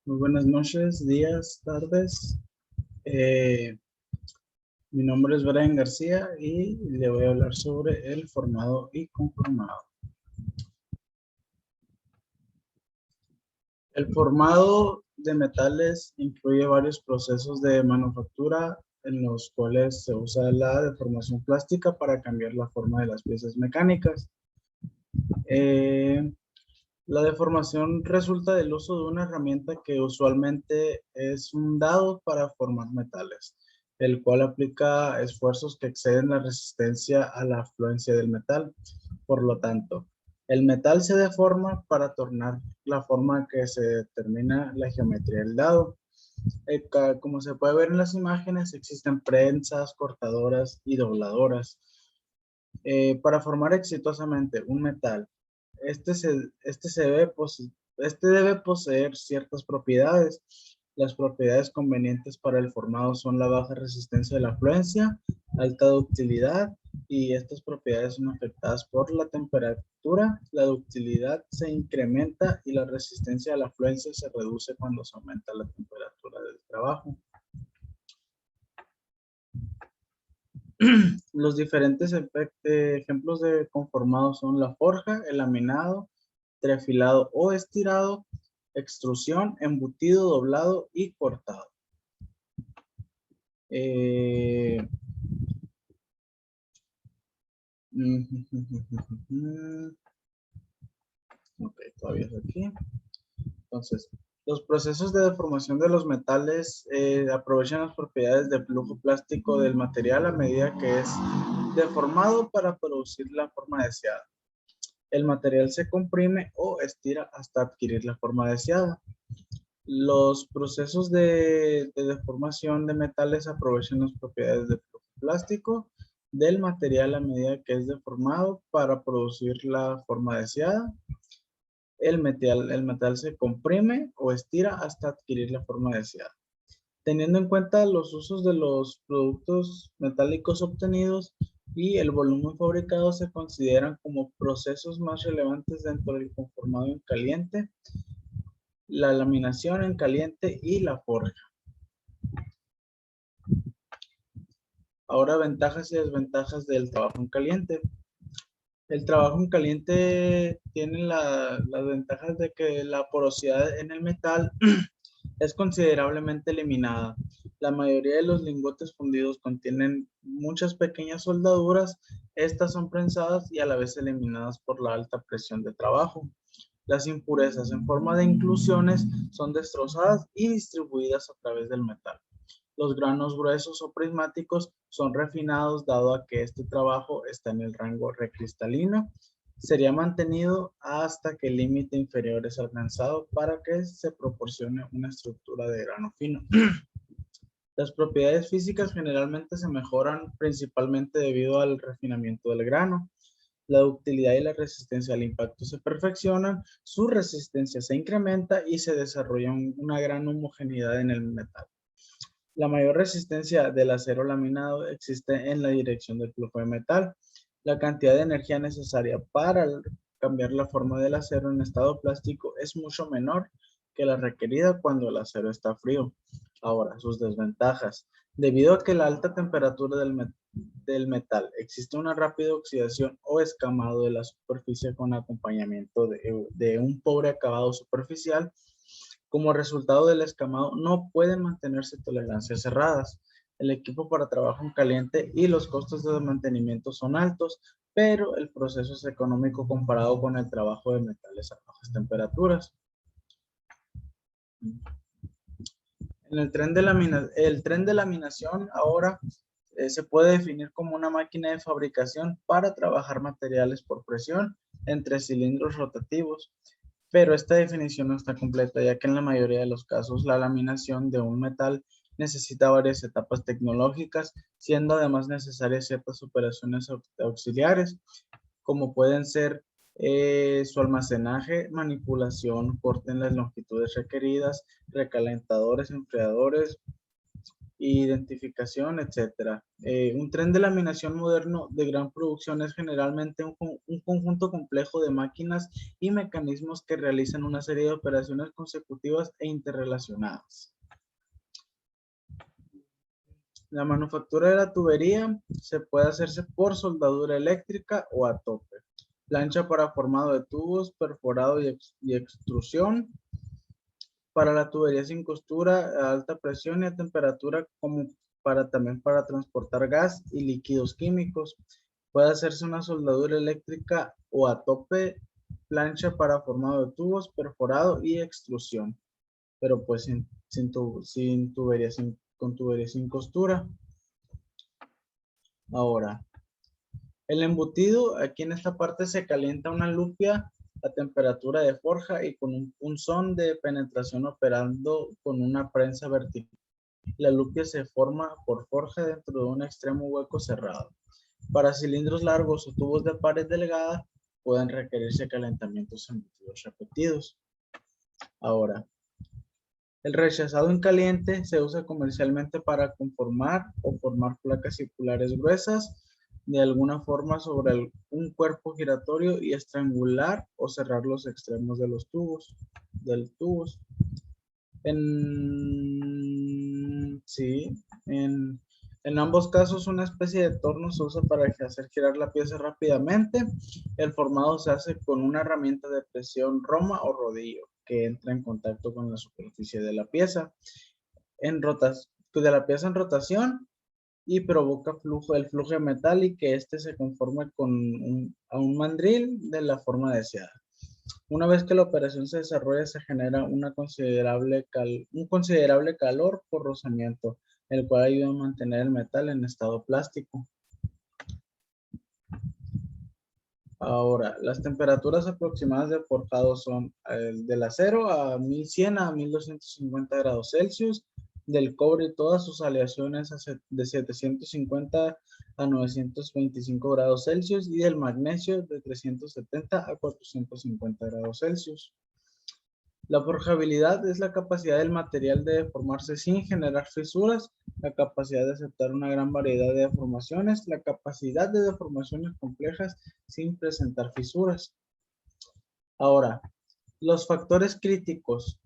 Muy buenas noches, días, tardes. Eh, Mi nombre es Brian García y le voy a hablar sobre el formado y conformado. El formado de metales incluye varios procesos de manufactura en los cuales se usa la deformación plástica para cambiar la forma de las piezas mecánicas. Eh, La deformación resulta del uso de una herramienta que usualmente es un dado para formar metales, el cual aplica esfuerzos que exceden la resistencia a la afluencia del metal. Por lo tanto, el metal se deforma para tornar la forma que se determina la geometría del dado. Como se puede ver en las imágenes, existen prensas, cortadoras y dobladoras. Para formar exitosamente un metal, este debe poseer ciertas propiedades. Las propiedades convenientes para el formado son la baja resistencia de la afluencia, alta ductilidad, y estas propiedades son afectadas por la temperatura. La ductilidad se incrementa y la resistencia a la afluencia se reduce cuando se aumenta la temperatura del trabajo. Los diferentes ejemplos de conformado son la forja, el laminado, trefilado o estirado, extrusión, embutido, doblado y cortado. Eh, ok, todavía es aquí. Entonces, los procesos de deformación de los metales aprovechan las propiedades de flujo plástico del material a medida que es deformado para producir la forma deseada. El material se comprime o estira hasta adquirir la forma deseada. Los procesos de deformación de metales aprovechan las propiedades de plástico del material a medida que es deformado para producir la forma deseada. El metal se comprime o estira hasta adquirir la forma deseada. Teniendo en cuenta los usos de los productos metálicos obtenidos y el volumen fabricado, se consideran como procesos más relevantes dentro del conformado en caliente, la laminación en caliente y la forja. Ahora, ventajas y desventajas del trabajo en caliente. El trabajo en caliente tiene las ventajas de que la porosidad en el metal es considerablemente eliminada. La mayoría de los lingotes fundidos contienen muchas pequeñas soldaduras. Estas son prensadas y a la vez eliminadas por la alta presión de trabajo. Las impurezas en forma de inclusiones son destrozadas y distribuidas a través del metal. Los granos gruesos o prismáticos son refinados dado a que este trabajo está en el rango recristalino. Sería mantenido hasta que el límite inferior es alcanzado para que se proporcione una estructura de grano fino. Las propiedades físicas generalmente se mejoran principalmente debido al refinamiento del grano. La ductilidad y la resistencia al impacto se perfeccionan, su resistencia se incrementa y se desarrolla una gran homogeneidad en el metal. La mayor resistencia del acero laminado existe en la dirección del flujo de metal. La cantidad de energía necesaria para cambiar la forma del acero en estado plástico es mucho menor que la requerida cuando el acero está frío. Ahora, sus desventajas. Debido a que la alta temperatura del metal existe una rápida oxidación o escamado de la superficie con acompañamiento de un pobre acabado superficial. Como resultado del escamado, no pueden mantenerse tolerancias cerradas. El equipo para trabajo en caliente y los costos de mantenimiento son altos, pero el proceso es económico comparado con el trabajo de metales a bajas temperaturas. En el tren de laminación ahora se puede definir como una máquina de fabricación para trabajar materiales por presión entre cilindros rotativos. Pero esta definición no está completa, ya que en la mayoría de los casos la laminación de un metal necesita varias etapas tecnológicas, siendo además necesarias ciertas operaciones auxiliares, como pueden ser su almacenaje, manipulación, corte en las longitudes requeridas, recalentadores, enfriadores identificación, etcétera. Un tren de laminación moderno de gran producción es generalmente un conjunto complejo de máquinas y mecanismos que realizan una serie de operaciones consecutivas e interrelacionadas. La manufactura de la tubería se puede hacerse por soldadura eléctrica o a tope. Plancha para formado de tubos, perforado y extrusión. Para la tubería sin costura a alta presión y a temperatura, como también para transportar gas y líquidos químicos. Puede hacerse una soldadura eléctrica o a tope, plancha para formado de tubos, perforado y extrusión, pero pues con tubería sin costura. Ahora, el embutido, aquí en esta parte se calienta una lupia a temperatura de forja y con un punzón de penetración operando con una prensa vertical. La lupia se forma por forja dentro de un extremo hueco cerrado. Para cilindros largos o tubos de pared delgada pueden requerirse calentamientos embutidos repetidos. Ahora, el rechazado en caliente se usa comercialmente para conformar o formar placas circulares gruesas de alguna forma sobre un cuerpo giratorio y estrangular o cerrar los extremos de los tubos. En ambos casos una especie de torno se usa para hacer girar la pieza rápidamente. El formado se hace con una herramienta de presión roma o rodillo que entra en contacto con la superficie de la pieza en rotación y provoca el flujo de metal y que éste se conforme a un mandril de la forma deseada. Una vez que la operación se desarrolla, se genera un considerable calor por rozamiento, el cual ayuda a mantener el metal en estado plástico. Ahora, las temperaturas aproximadas de forjado son del acero a 1100 a 1250 grados Celsius, del cobre y todas sus aleaciones de 750 a 925 grados Celsius y del magnesio de 370 a 450 grados Celsius. La forjabilidad es la capacidad del material de deformarse sin generar fisuras, la capacidad de aceptar una gran variedad de deformaciones, la capacidad de deformaciones complejas sin presentar fisuras. Ahora, los factores críticos.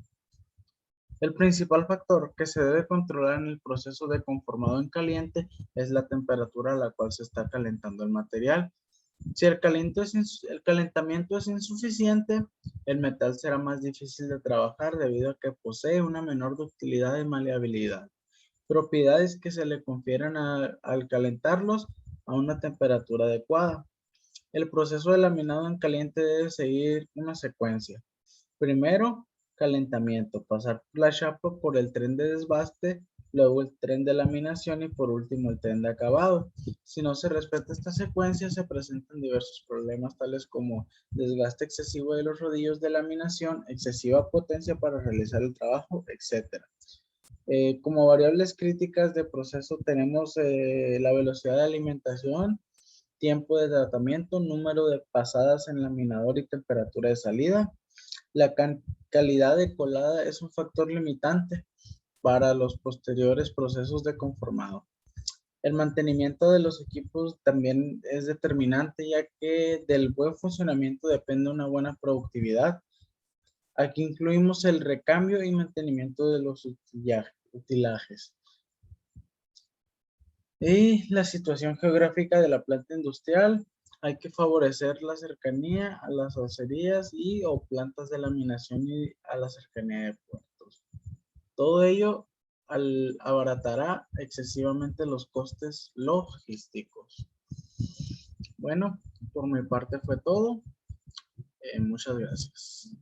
El principal factor que se debe controlar en el proceso de conformado en caliente es la temperatura a la cual se está calentando el material. Si el calentamiento es insuficiente, el metal será más difícil de trabajar debido a que posee una menor ductilidad y maleabilidad, propiedades que se le confieren al calentarlos a una temperatura adecuada. El proceso de laminado en caliente debe seguir una secuencia. Primero, calentamiento, pasar la chapa por el tren de desbaste, luego el tren de laminación y por último el tren de acabado. Si no se respeta esta secuencia, se presentan diversos problemas tales como desgaste excesivo de los rodillos de laminación, excesiva potencia para realizar el trabajo, etc. Como variables críticas de proceso tenemos la velocidad de alimentación, tiempo de tratamiento, número de pasadas en laminador y temperatura de salida. La calidad de colada es un factor limitante para los posteriores procesos de conformado. El mantenimiento de los equipos también es determinante, ya que del buen funcionamiento depende una buena productividad. Aquí incluimos el recambio y mantenimiento de los utilajes. Y la situación geográfica de la planta industrial. Hay que favorecer la cercanía a las acerías o plantas de laminación y a la cercanía de puertos. Todo ello abaratará excesivamente los costes logísticos. Bueno, por mi parte fue todo. Muchas gracias.